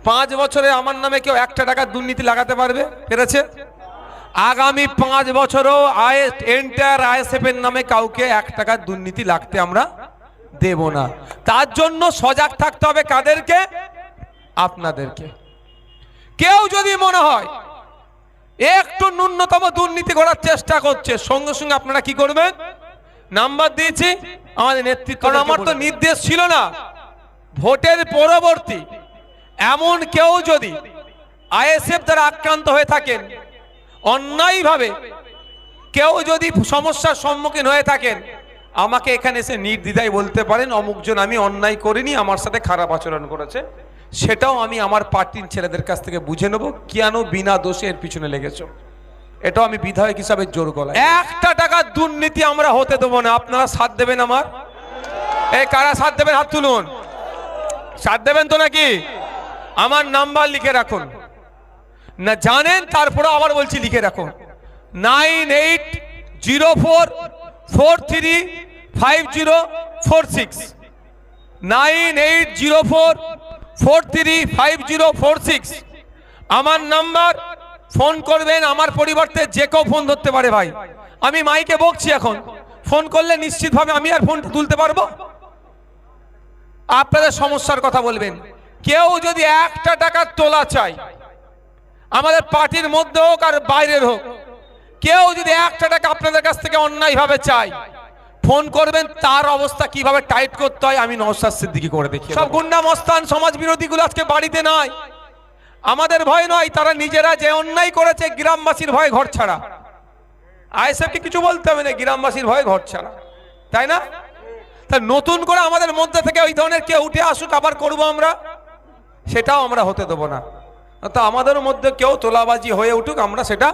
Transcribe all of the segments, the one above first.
5 বছরে আমার নামে কেউ 1 টাকা দুর্নীতি লাগাতে পারবে? পেরেছে? আগামী 5 বছরও এন্টায়ার আইএসএফ এর নামে কাউকে 1 টাকা দুর্নীতি লাগতে আমরা দেব না। তার জন্য সজাগ থাকতে হবে কাদেরকে? আপনাদেরকে। কেউ যদি মনে হয় একটু ন্যূনতম দুর্নীতি করার চেষ্টা করছে, সঙ্গে সঙ্গে আপনারা কি করবেন? নাম্বার দিয়েছি আমাদের নেতৃত্ব, কারণ আমার তো নির্দেশ ছিল না ভোটের পরবর্তী এমন কেউ যদি আইএসএফ দ্বারা আক্রান্ত হয়ে থাকেন, অন্যায়ভাবে কেউ যদি সমস্যার সম্মুখীন হয়ে থাকেন, আমাকে এখানে এসে নির্দ্বিধায় বলতে পারেন অমুক জন আমি অন্যায় করিনি, আমার সাথে খারাপ আচরণ করেছে, সেটাও আমি আমার পার্টির ছেলেদের কাছ থেকে বুঝে নেব কেন বিনা দোষে এর পিছনে লেগেছ। এটাও আমি বিধায়ক হিসাবে জোর গলায়। 1 টাকা দুর্নীতি আমরা হতে দেবো না। আপনারা সাথ দেবেন আমার? এই কারা সাথ দেবেন হাত তুলুন। সাথ দেবেন তো নাকি? আমার নাম্বার লিখে রাখুন, না জানেন তারপরে আবার বলছি লিখে রাখুন, 9804435046, 9804435046 আমার নাম্বার। ফোন করবেন, আমার পরিবর্তে যে কেউ ফোন ধরতে পারে ভাই। আমি মাইকে বকছি এখন, ফোন করলে নিশ্চিতভাবে আমি আর ফোনটা তুলতে পারবো। আপনাদের সমস্যার কথা বলবেন। কেউ যদি 1 টাকা তোলা চায়, আমাদের পার্টির মধ্যে হোক আর বাইরের হোক, কেউ যদি 1 টাকা আপনাদের কাছ থেকে অন্যায়ভাবে চায়, ফোন করবেন। তার অবস্থা কিভাবে টাইট করতে হয় আমি নওশাদ সিদ্দিকী করে দেখি। সব গুন্ডা মস্তান সমাজ বিরোধীগুলো আজকে বাড়িতে নয়, আমাদের ভয় নয়, তারা নিজেরা যে অন্যায় করেছে গ্রামবাসীর ভয়ে ঘর ছাড়া। আইএসএফকে কিছু বলতে হবে না, গ্রামবাসীর ভয়ে ঘর ছাড়া, তাই না? তা নতুন করে আমাদের মধ্যে থেকে ওই ধরনের কেউ উঠে আসুক আবার করবো আমরা, সেটাও আমরা হতে দেবো না। তা আমাদের মধ্যে কেউ তোলাবাজি হয়ে উঠুক, আমরা সেটা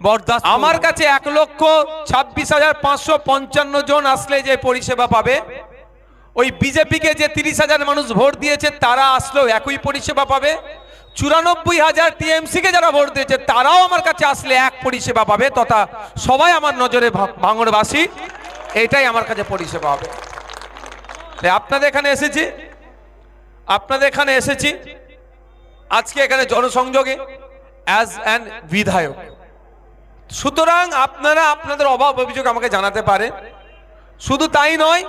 বরদাস্ত। আমার কাছে 1,26,555 জন আসলে যে পরিষেবা পাবে, ওই বিজেপিকে যে 30,000 মানুষ ভোট দিয়েছে তারা আসলেও একই পরিষেবা পাবে। 94,000 টিএমসিকে যারা ভোট দিয়েছে তারাও আমার কাছে আসলে এক পরিষেবা পাবে, তথা সবাই আমার নজরে ভাঙড়বাসী, এটাই আমার কাছে পরিষেবা হবে। আপনাদের এখানে এসেছি আজকে এখানে জনসংযোগে অ্যাজ অ্যান বিধায়ক। সুতরাং আপনারা আপনাদের অভাব অভিযোগ আমাকে জানাতে পারেন। শুধু তাই নয়,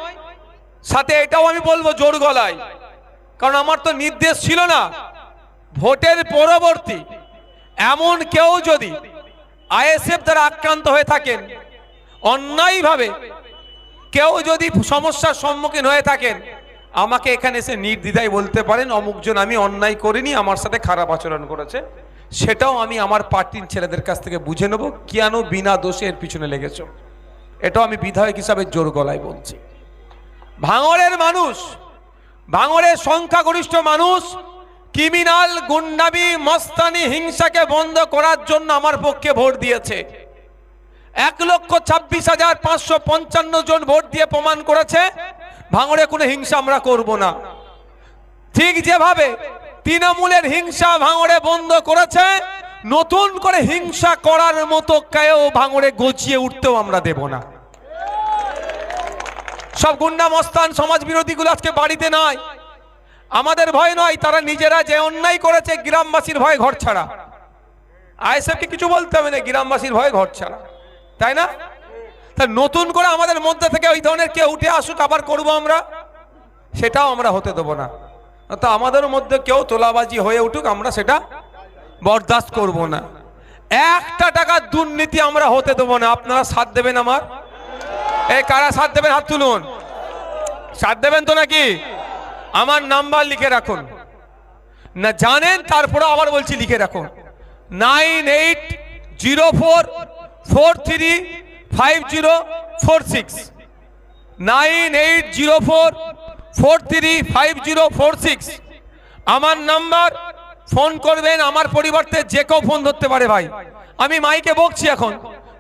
সাথে এটাও আমি বলবো জোর গলায়, কারণ আমার তো নির্দেশ ছিল না ভোটের পরবর্তী এমন কেউ যদি আইএসএফ দ্বারা আক্রান্ত হয়ে থাকেন, অন্যায়ভাবে কেউ যদি সমস্যার সম্মুখীন হয়ে থাকেন, আমাকে এখানে এসে নির্দ্বিধায় বলতে পারেন অমুক জন আমি অন্যায় করিনি, আমার সাথে খারাপ আচরণ করেছে, সেটাও আমি আমার পার্টির ছেলেদের কাছ থেকে বুঝে নেব কেন বিনা দোষে এর পিছনে লেগেছ। এটাও আমি বিধায়ক হিসাবে জোর গলায় বলছি। ভাঙড়ের মানুষ, ভাঙড়ের সংখ্যাগরিষ্ঠ মানুষ ক্রিমিনাল, গুন্ডামি, মস্তানি, হিংসাকে বন্ধ করার জন্য আমার পক্ষে ভোট দিয়েছে। 1,26,555 জন ভোট দিয়ে প্রমাণ করেছে ভাঙড়ে কোনো হিংসা আমরা করব না। ঠিক যেভাবে তৃণমূলের হিংসা ভাঙড়ে বন্ধ করেছে, নতুন করে হিংসা করার মতো কেউ ভাঙড়ে গজিয়ে উঠতেও আমরা দেব না। সব গুন্ডা মস্তান সমাজ বিরোধীগুলো আজকে বাড়িতে নয়, আমাদের ভয় নয়, তারা নিজেরা যে অন্যায় করেছে গ্রামবাসীর ভয়ে ঘর ছাড়া। আইএসএফকে কিছু বলতে হবে না, গ্রামবাসীর ভয়ে ঘর ছাড়া, তাই না? তা নতুন করে আমাদের মধ্যে থেকে ওই ধরনের কেউ উঠে আসুক আবার করবো আমরা, সেটাও আমরা হতে দেবো না। তা আমাদের মধ্যে কেউ তোলাবাজি হয়ে উঠুক, আমরা সেটা বরদাস্ত করব না। 1 টাকা দুর্নীতি আমরা হতে দেবো না। আপনারা সাথ দেবেন আমার? এই কারা সাথ দেবেন হাত তুলুন। সাথ দেবেন তো নাকি? আমার নাম্বার লিখে রাখুন, না জানেন তারপরে আবার বলছি লিখে রাখুন, 9804435046, 9804435046 আমার নাম্বার। ফোন করবেন, আমার পরিবর্তে যে কেউ ফোন ধরতে পারে ভাই। আমি মাইকে বকছি এখন,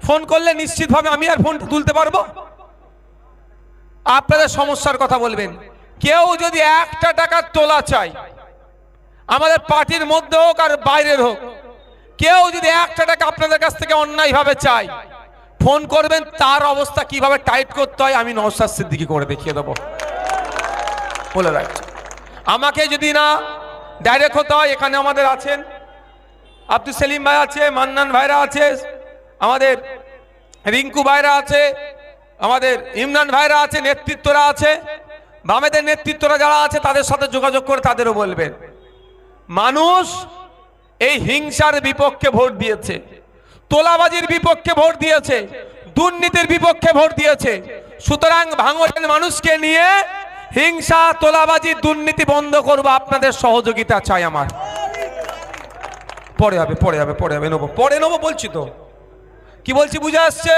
ফোন করলে নিশ্চিতভাবে আমি আর ফোনটা তুলতে পারবো। আপনাদের সমস্যার কথা বলবেন। কেউ যদি 1 টাকা তোলা চায়, আমাদের পার্টির মধ্যে হোক আর বাইরের হোক, কেউ যদি 1 টাকা আপনাদের কাছ থেকে অন্যায়ভাবে চায়, ফোন করবেন। তার অবস্থা কিভাবে টাইট করতে হয় আমি নওশাদ সিদ্দিকী করে দেখিয়ে দেবো বলে রাখছি। আমাকে যদি না ডাইরেক্ট হতে হয়। এখানে আমাদের আছেন আব্দুল সেলিম ভাই আছে, মান্নান ভাইরা আছে, আমাদের রিঙ্কু ভাইরা আছে, আমাদের ইমরান ভাইরা আছে, নেতৃত্বরা আছে, বামেদের নেতৃত্বরা যারা আছে তাদের সাথে যোগাযোগ করে তাদেরও বলবেন। মানুষ এই হিংসার বিপক্ষে ভোট দিয়েছে, তোলাবাজির বিপক্ষে ভোট দিয়েছে, দুর্নীতির বিপক্ষে ভোট দিয়েছে। সুতরাং ভাঙড়ের মানুষকে নিয়ে হিংসা, তোলাবাজি, দুর্নীতি বন্ধ করবো, আপনাদের সহযোগিতা চাই আমার। পরে হবে নেবো, পরে নেবো বলছি তো, কি বলছি বুঝে আসছে?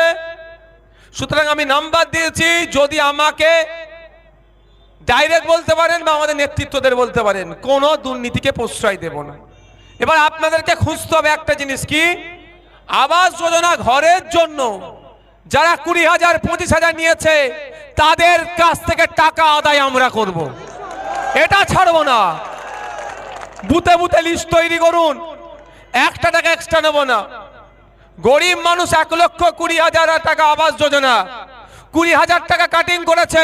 সুতরাং আমি নাম্বার দিয়েছি, যদি আমাকে ডাইরেক্ট বলতে পারেন বা আমাদের নেতৃত্বদের বলতে পারেন, কোনো দুর্নীতিকে প্রশ্রয় দেব না। এবার আপনাদেরকে খুঁজতে হবে একটা জিনিস, কি আবাস যোজনা ঘরের জন্য যারা 20,000 25,000 নিয়েছে তাদের কাছ থেকে টাকা আদায় আমরা করব, এটা ছাড়বো না। বুথে বুথে লিস্ট তৈরি করুন, একটা টাকা এক্সট্রা নেব না। গরিব মানুষ 1,20,000 টাকা আবাস যোজনা, 20,000 টাকা কাটিং করেছে,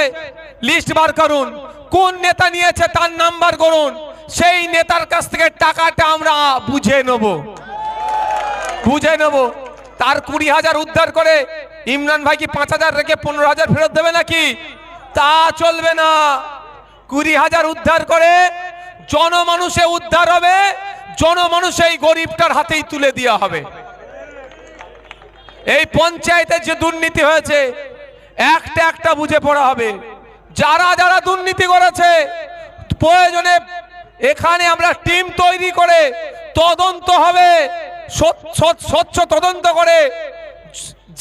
লিস্ট বার করুন, কোন নেতা নিয়েছে তার নাম্বার করুন, সেই নেতার কাছ থেকে টাকাটা আমরা বুঝে নেব। তার 20,000 উদ্ধার করে ইমরান ভাই কি 5,000 রেখে 15,000 ফেরত দেবে নাকি? তা চলবে না। 20,000 উদ্ধার করে জনমানুষে উদ্ধার হবে, জনমানুষ এই গরিবটার হাতেই তুলে দেওয়া হবে। এই পঞ্চায়েতে যে দুর্নীতি হয়েছে একটা একটা বুঝে পড়া হবে। যারা যারা দুর্নীতি করেছে প্রয়োজনে এখানে আমরা টিম তৈরি করে তদন্ত হবে, স্বচ্ছ তদন্ত করে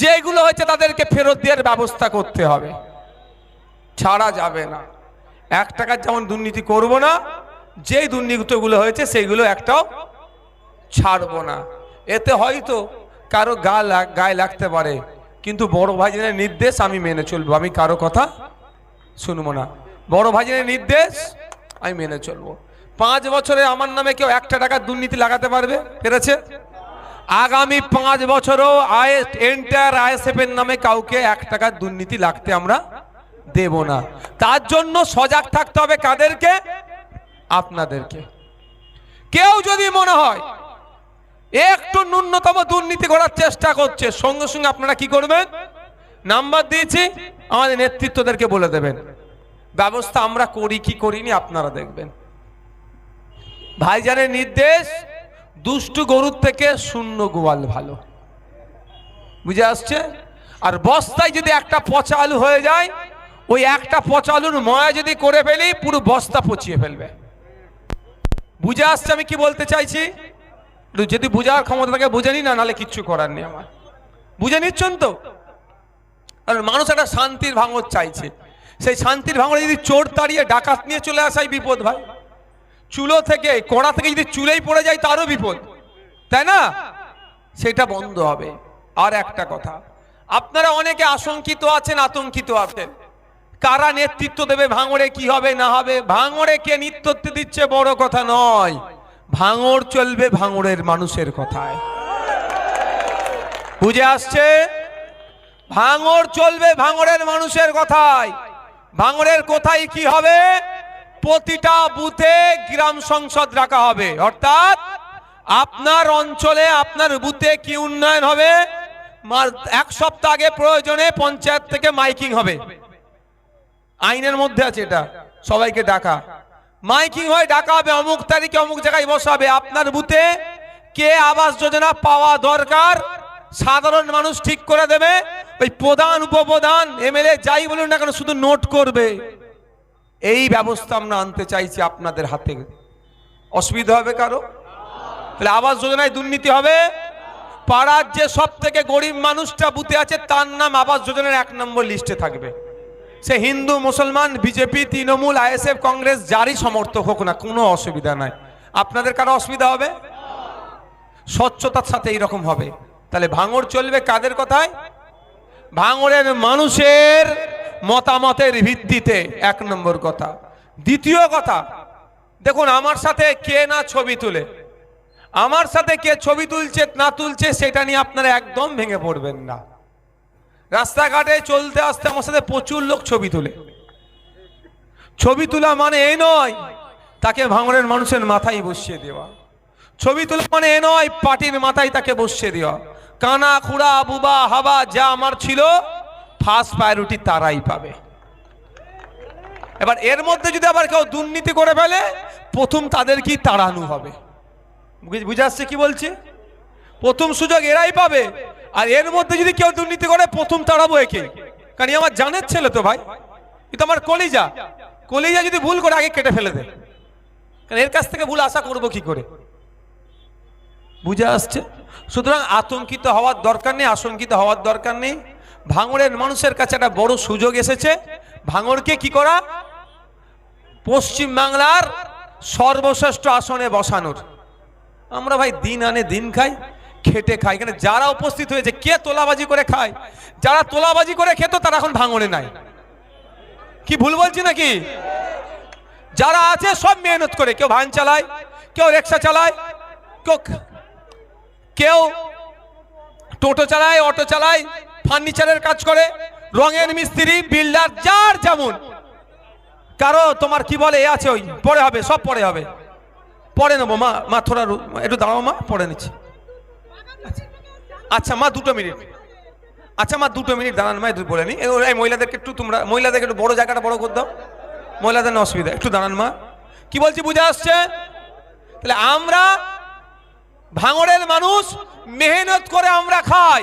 যেগুলো হয়েছে তাদেরকে ফেরত দেওয়ার ব্যবস্থা করতে হবে, ছাড়া যাবে না। 1 টাকার যেমন দুর্নীতি করব না, যেই দুর্নীতিগুলো হয়েছে সেইগুলো একটাও ছাড়বো না। এতে হয়তো কারো গায়ে লাগতে পারে, কিন্তু বড় ভাইজানের নির্দেশ আমি মেনে চলবো, আমি কারো কথা শুনবো না। বড় ভাইজানের নির্দেশ আমি মেনে চলবো। 5 বছরে আমার নামে কেউ 1 টাকার দুর্নীতি লাগাতে পারবে পেরেছে? আগামী 5 বছরও এন্টায়ার আইএসএফ এর নামে কাউকে 1 টাকার দুর্নীতি লাগতে আমরা দেব না। তার জন্য সজাগ থাকতে হবে কাদেরকে? আপনাদেরকে। কেউ যদি মনে হয় একটু ন্যূনতম দুর্নীতি করার চেষ্টা করছে, সঙ্গে সঙ্গে আপনারা কি করবেন? নাম্বার দিয়েছি, আমাদের নেতৃত্বদেরকে বলে দেবেন। ব্যবস্থা আমরা করি কি করিনি আপনারা দেখবেন। ভাইজানের নির্দেশ, দুষ্টু গরুর থেকে শূন্য গোয়াল ভালো, বুঝে আসছে? আর বস্তায় যদি একটা পচা আলু হয়ে যায়, ওই একটা পচা আলুর ময়া যদি করে ফেলি পুরো বস্তা পচিয়ে ফেলবে। বুঝে আসছে আমি কি বলতে চাইছি? যদি বুঝার ক্ষমতা থাকে বুঝে নি, না নাহলে কিচ্ছু করার নেই আমার। বুঝে নিচ্ছেন তো? আর মানুষ একটা শান্তির ভাঙড় চাইছে, সেই শান্তির ভাঙড়ে যদি চোর তাড়িয়ে ডাকাত নিয়ে চলে আসাই বিপদ ভাই। চুলো থেকে কড়া থেকে যদি চুলেই পড়ে যায় তারও বিপদ, তাই না? সেটা বন্ধ হবে। আর একটা কথা, আপনারা অনেকে আশঙ্কিত আছেন, আতঙ্কিত আছেন, কারা নেতৃত্ব দেবে ভাঙড়ে, কি হবে না হবে। ভাঙড়ে কে নেতৃত্ব দিচ্ছে বড় কথা নয়, ভাঙড় চলবে ভাঙড়ের মানুষের কথায়। বুঝে আসছে? ভাঙড় চলবে ভাঙড়ের মানুষের কথায়। ভাঙড়ের কোথায় কি হবে? প্রতিটা বুথে গ্রাম সংসদ রাখা হবে, অর্থাৎ আপনার অঞ্চলে আপনার বুথে কি উন্নয়ন হবে, 1 সপ্তাহ আগে প্রয়োজনে পঞ্চায়েত থেকে মাইকিং হবে। আইনের মধ্যে আছে এটা, সবাইকে ডাকা মাইকিং হয়, ডাকা হবে, অমুক তারিখে অমুক জায়গায় বসাবে। আপনার বুথে কে আবাস যোজনা পাওয়া দরকার সাধারণ মানুষ ঠিক করে দেবে। ওই প্রধান উপপ্রধান এমএলএ যাই বলুন না কেন শুধু নোট করবে। এই ব্যবস্থা আমরা আনতে চাইছি আপনাদের হাতে। অসুবিধা হবে কারো? তাহলে আবাস যোজনায় দুর্নীতি হবে। পাড়ার যে সব থেকে গরিব মানুষটা বুথে আছে তার নাম আবাস যোজনার 1 নম্বর লিস্টে থাকবে। সে হিন্দু, মুসলমান, বিজেপি, তৃণমূল, আইএসএফ, কংগ্রেস যারই সমর্থক হোক না, কোনো অসুবিধা নাই। আপনাদের কারো অসুবিধা হবে? স্বচ্ছতার সাথে এইরকম হবে। তাহলে ভাঙড় চলবে কাদের কথায়? ভাঙড়ের মানুষের মতামতের ভিত্তিতে, 1 নম্বর কথা। দ্বিতীয় কথা, দেখুন আমার সাথে কে না ছবি তুলে, আমার সাথে কে ছবি তুলছে না তুলছে সেটা নিয়ে আপনারা একদম ভেঙে পড়বেন না। রাস্তাঘাটে চলতে আসতে আমার সাথে প্রচুর লোক ছবি তুলে। ছবি তোলা মানে এই নয় তাকে ভাঙড়ের মানুষের মাথায় বসিয়ে দেওয়া। ছবি তোলা মানে এ নয় পার্টির মাথায় তাকে বসিয়ে দেওয়া। কানা খুড়া বুবা হাবা যা আমার ছিল ফার্স্ট প্রায়োরিটি তারাই পাবে। এবার এর মধ্যে যদি আবার কেউ দুর্নীতি করে ফেলে প্রথম তাদেরকেই তাড়ানো হবে। বুঝে আসছে কি বলছি? প্রথম সুযোগ এরাই পাবে, আর এর মধ্যে যদি কেউ দুর্নীতি করে প্রথম তাড়াবো একে। কারণ আমার জানের ছেলে তো ভাই, কিন্তু আমার কলিজা কলিজা যদি ভুল করে আগে কেটে ফেলে দেয়, কারণ এর কাছ থেকে ভুল আশা করবো কি করে? বুঝে আসছে? সুতরাং আতঙ্কিত হওয়ার দরকার নেই, আশঙ্কিত হওয়ার দরকার নেই। ভাঙড়ের মানুষের কাছে একটা বড় সুযোগ এসেছে ভাঙড়কে কি করা, পশ্চিম বাংলার সর্বশ্রেষ্ঠ আসনে বসানোর। আমরা ভাই দিন আনে দিন খাই, খেটে খাই। এখানে যারা উপস্থিত হয়েছে কে তোলাবাজি করে খায়? যারা তোলাবাজি করে খেত তারা এখন ভাঙড়ে নাই। কি ভুল বলছি নাকি? যারা আছে সব মেহনত করে, কেউ ভ্যান চালায়, কেউ রিক্সা চালায়, কেউ টোটো চালায়, অটো চালায়, ফার্নিচারের কাজ করে, রঙের মিস্ত্রি, বিল্ডার, যার যেমন। কারো তোমার কি বলে এ আছে, ওই পরে হবে, সব পরে হবে, পরে নেবো। মা মা থোড়া একটু দাঁড়াও, মা পরে নিচ্ছি। আচ্ছা মা 2 মিনিট, আচ্ছা মা 2 মিনিট দাঁড়ান, মা একটু বলে নি। এই মহিলাদেরকে একটু, তোমরা মহিলাদেরকে একটু বড় জায়গাটা বড় করে দাও, মহিলাদের না অসুবিধা, একটু দাঁড়ান মা। কি বলছি বুঝে আসছে? তাহলে আমরা ভাঙড়ের মানুষ মেহনত করে আমরা খাই।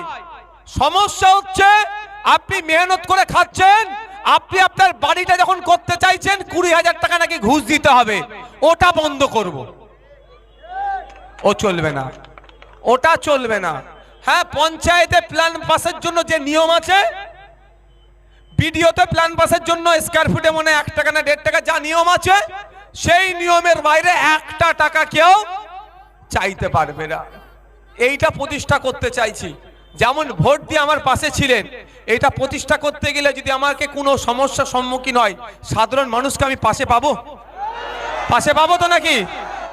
সমস্যা হচ্ছে আপনি মেহনত করে খাচ্ছেন, আপনি আপনার বাড়িটা যখন করতে চাইছেন 20,000 টাকা নাকি ঘুষ দিতে হবে, ওটা বন্ধ করব। ও চলবে না, ওটা চলবে না। হ্যাঁ, পঞ্চায়েতে প্ল্যান পাসের জন্য যে নিয়ম আছে, বিডিওতে প্ল্যান পাসের জন্য স্কয়ার ফুটে মনে 1 টাকা না 1.5 টাকা যা নিয়ম আছে, সেই নিয়মের বাইরে 1টা টাকা কেউ চাইতে পারবে না। এইটা প্রতিষ্ঠা করতে চাইছি। যেমন ভোট দিয়ে আমার পাশে ছিলেন, এটা প্রতিষ্ঠা করতে গেলে যদি আমাকে কোনো সমস্যার সম্মুখীন হয়, সাধারণ মানুষকে আমি পাশে পাবো? পাশে পাবো তো নাকি?